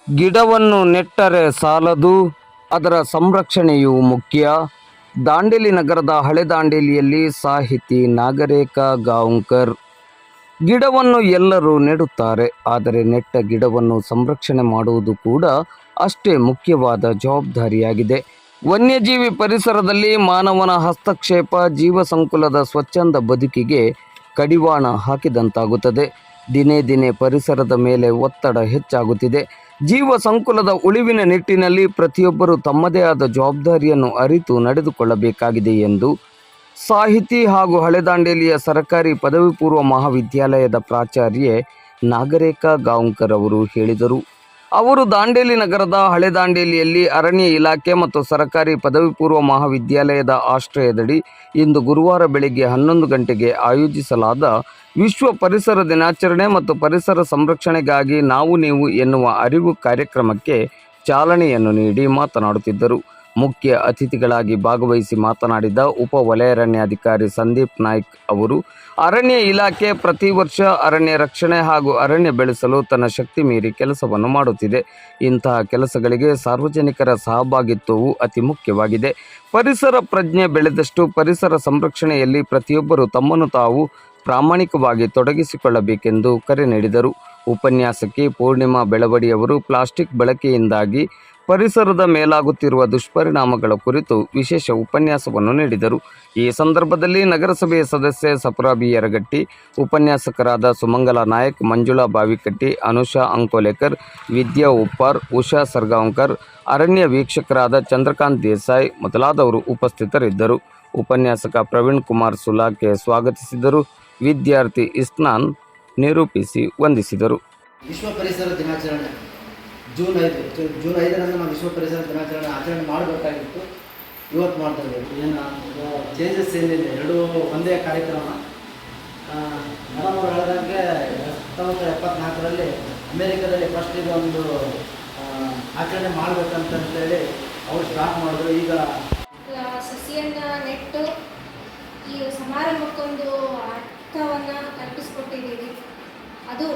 ಗಿಡವನ್ನು ನೆಟ್ಟರೆ ಸಾಲದು, ಅದರ ಸಂರಕ್ಷಣೆಯೂ ಮುಖ್ಯ. ದಾಂಡೇಲಿ ನಗರದ ಹಳೆ ದಾಂಡೇಲಿಯಲ್ಲಿ ಸಾಹಿತಿ ನಾಗರೇಕ ಗಾಂವ್ಕರ್. ಗಿಡವನ್ನು ಎಲ್ಲರೂ ನೆಡುತ್ತಾರೆ, ಆದರೆ ನೆಟ್ಟ ಗಿಡವನ್ನು ಸಂರಕ್ಷಣೆ ಮಾಡುವುದು ಕೂಡ ಅಷ್ಟೇ ಮುಖ್ಯವಾದ ಜವಾಬ್ದಾರಿಯಾಗಿದೆ. ವನ್ಯಜೀವಿ ಪರಿಸರದಲ್ಲಿ ಮಾನವನ ಹಸ್ತಕ್ಷೇಪ ಜೀವ ಸಂಕುಲದ ಸ್ವಚ್ಛಂದ ಬದುಕಿಗೆ ಕಡಿವಾಣ ಹಾಕಿದಂತಾಗುತ್ತದೆ. ದಿನೇ ದಿನೇ ಪರಿಸರದ ಮೇಲೆ ಒತ್ತಡ ಹೆಚ್ಚಾಗುತ್ತಿದೆ. ಜೀವ ಸಂಕುಲದ ಉಳಿವಿನ ನಿಟ್ಟಿನಲ್ಲಿ ಪ್ರತಿಯೊಬ್ಬರೂ ತಮ್ಮದೇ ಆದ ಜವಾಬ್ದಾರಿಯನ್ನು ಅರಿತು ನಡೆದುಕೊಳ್ಳಬೇಕಾಗಿದೆ ಎಂದು ಸಾಹಿತಿ ಹಾಗೂ ಹಳೆ ದಾಂಡೇಲಿಯ ಸರ್ಕಾರಿ ಪದವಿ ಪೂರ್ವ ಮಹಾವಿದ್ಯಾಲಯದ ಪ್ರಾಚಾರ್ಯೆ ನಾಗರೇಕ ಗಾಂವ್ಕರ್ ಅವರು ಹೇಳಿದರು. ಅವರು ದಾಂಡೇಲಿ ನಗರದ ಹಳೆ ದಾಂಡೇಲಿಯಲ್ಲಿ ಅರಣ್ಯ ಇಲಾಖೆ ಮತ್ತು ಸರ್ಕಾರಿ ಪದವಿ ಪೂರ್ವ ಮಹಾವಿದ್ಯಾಲಯದ ಆಶ್ರಯದಡಿ ಇಂದು ಗುರುವಾರ ಬೆಳಗ್ಗೆ 11 ಗಂಟೆಗೆ ಆಯೋಜಿಸಲಾದ ವಿಶ್ವ ಪರಿಸರ ದಿನಾಚರಣೆ ಮತ್ತು ಪರಿಸರ ಸಂರಕ್ಷಣೆಗಾಗಿ ನಾವು ನೀವು ಎನ್ನುವ ಅರಿವು ಕಾರ್ಯಕ್ರಮಕ್ಕೆ ಚಾಲನೆಯನ್ನು ನೀಡಿ ಮಾತನಾಡುತ್ತಿದ್ದರು. ಮುಖ್ಯ ಅತಿಥಿಗಳಾಗಿ ಭಾಗವಹಿಸಿ ಮಾತನಾಡಿದ ಉಪ ವಲಯಾರಣ್ಯಾಧಿಕಾರಿ ಸಂದೀಪ್ ನಾಯ್ಕ್ ಅವರು, ಅರಣ್ಯ ಇಲಾಖೆ ಪ್ರತಿ ವರ್ಷ ಅರಣ್ಯ ರಕ್ಷಣೆ ಹಾಗೂ ಅರಣ್ಯ ಬೆಳೆಸಲು ತನ್ನ ಶಕ್ತಿ ಮೀರಿ ಕೆಲಸವನ್ನು ಮಾಡುತ್ತಿದೆ. ಇಂತಹ ಕೆಲಸಗಳಿಗೆ ಸಾರ್ವಜನಿಕರ ಸಹಭಾಗಿತ್ವವು ಅತಿ ಮುಖ್ಯವಾಗಿದೆ. ಪರಿಸರ ಪ್ರಜ್ಞೆ ಬೆಳೆದಷ್ಟು ಪರಿಸರ ಸಂರಕ್ಷಣೆಯಲ್ಲಿ ಪ್ರತಿಯೊಬ್ಬರು ತಮ್ಮನ್ನು ತಾವು ಪ್ರಾಮಾಣಿಕವಾಗಿ ತೊಡಗಿಸಿಕೊಳ್ಳಬೇಕೆಂದು ಕರೆ ನೀಡಿದರು. ಉಪನ್ಯಾಸಕಿ ಪೂರ್ಣಿಮಾ ಬೆಳವಡಿಯವರು ಪ್ಲಾಸ್ಟಿಕ್ ಬಳಕೆಯಿಂದಾಗಿ ಪರಿಸರದ ಮೇಲಾಗುತ್ತಿರುವ ದುಷ್ಪರಿಣಾಮಗಳ ಕುರಿತು ವಿಶೇಷ ಉಪನ್ಯಾಸವನ್ನು ನೀಡಿದರು. ಈ ಸಂದರ್ಭದಲ್ಲಿ ನಗರಸಭೆಯ ಸದಸ್ಯೆ ಸಫ್ರಾಬಿ ಯರಗಟ್ಟಿ, ಉಪನ್ಯಾಸಕರಾದ ಸುಮಂಗಲ ನಾಯಕ್, ಮಂಜುಳಾ ಬಾವಿಕಟ್ಟಿ, ಅನುಷಾ ಅಂಕೋಲೇಕರ್, ವಿದ್ಯಾ ಉಪ್ಪಾರ್, ಉಷಾ ಸರ್ಗಾಂವ್ಕರ್, ಅರಣ್ಯ ವೀಕ್ಷಕರಾದ ಚಂದ್ರಕಾಂತ್ ದೇಸಾಯಿ ಮೊದಲಾದವರು ಉಪಸ್ಥಿತರಿದ್ದರು. ಉಪನ್ಯಾಸಕ ಪ್ರವೀಣ್ ಕುಮಾರ್ ಸುಲಾಕೆ ಸ್ವಾಗತಿಸಿದರು. ವಿದ್ಯಾರ್ಥಿ ಇಸ್ನಾನ್ ನಿರೂಪಿಸಿ ವಂದಿಸಿದರು. ವಿಶ್ವ ಪರಿಸರ ದಿನಾಚರಣೆ ಜೂನ್ 5ರಂದು ನಾವು ವಿಶ್ವ ಪರಿಸರ ದಿನಾಚರಣೆ ಆಚರಣೆ ಮಾಡಬೇಕಾಗಿತ್ತು. ಇವತ್ತು ಮಾಡ್ತಾ ಇದ್ದೇವೆ. ಏನು ಚೇಂಜಸ್ ಏನಿದೆ, ಎರಡೂ ಒಂದೇ ಕಾರ್ಯಕ್ರಮ. ಮೇಡಮ್ ಅವರು ಹೇಳಿದಂಗೆ 1974ರಲ್ಲಿ ಅಮೇರಿಕಾದಲ್ಲಿ ಫಸ್ಟ್ ಇದೊಂದು ಆಚರಣೆ ಮಾಡಬೇಕಂತೇಳಿ ಅವರು ಸ್ಟಾರ್ಟ್ ಮಾಡಿದ್ರು. ಈಗ ಸಸಿಯನ್ನು ನೆಟ್ಟು ಈ ಸಮಾರಂಭಕ್ಕೊಂದು ಅರ್ಥವನ್ನು ಕಲ್ಪಿಸ್ಕೊಟ್ಟಿದ್ದೀವಿ. ಅದು